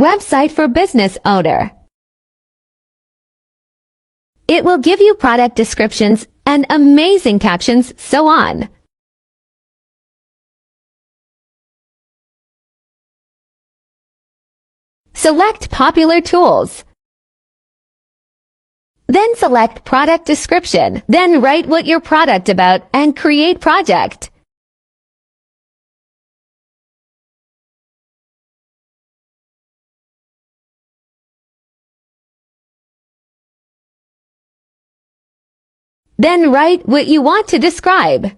Website for business owner. It will give you product descriptions and amazing captions, so on. Select popular tools. Then select product description. Then write what your product about and create project. Then write what you want to describe.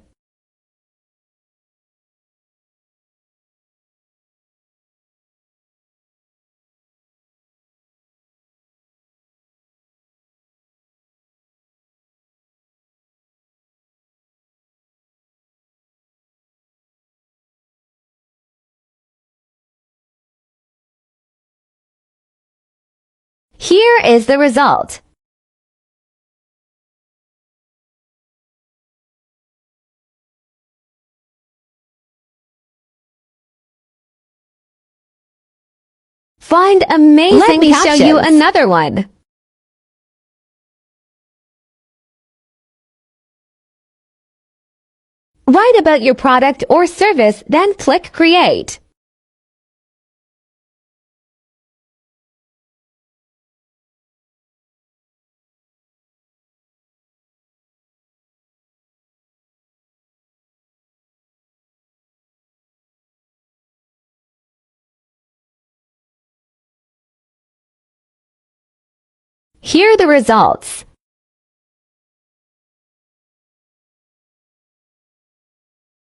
Here is the result. Find amazing Let me captions. show you another one. Write about your product or service, then click Create. Here are the results.